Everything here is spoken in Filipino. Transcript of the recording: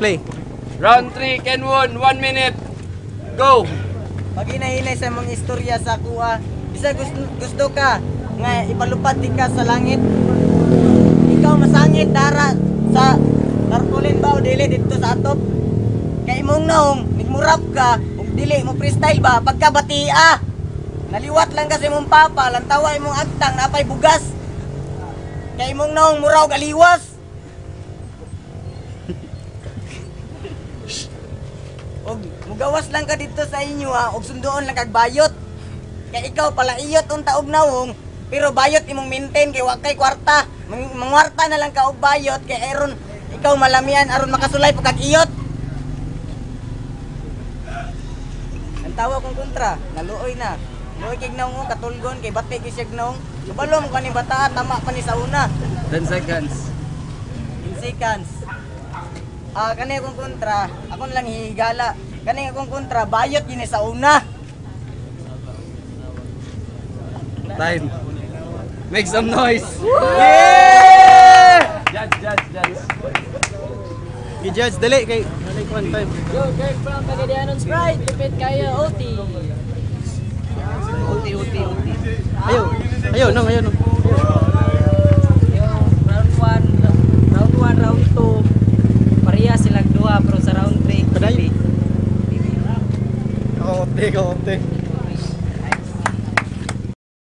play. Round 3, Kenwon, 1 minute. Go! Pag hinahinay sa mong istorya sa kuha, bisa gusto ka nga ipalupad di ka sa langit. Ikaw masangit dara sa tarpaulin ba o dili dito sa atop. Kay imong naong nigmurap ka ug dili mo freestyle ba pagkabatia. Naliwat lang kasi mong papa, lantawa imong agtang napay bugas. Kay imong naong muraw galiwas. Og mugawas lang ka dito sa inyo ha, og sundoon lang kag bayot. Kay ikaw pala iyot unta og nawong, pero bayot imong maintain kay wa kay kwarta. Mangwarta na lang ka og bayot kay aron ikaw malamian aron makasulay pag kag iyot. Ang tawa kong kontra, naluoy na. Luoy kay naong katulgon kay bati kay siya naong. Subalo mo kani bata tama pa ni sa una. 10 seconds. 10 seconds. Kani akong kontra, ako lang hihigala. Kani akong kontra, bayot yun sa una. Time. Make some noise. Yeah! Judge. I-judge, dali kay one time. Yo, Kirk from Pagadianon Sprite, tipid kayo, OT. Ayaw, no. Yung round 1, round 2, pareha silang duha, pero sa round 3, Padayon. Kaunti.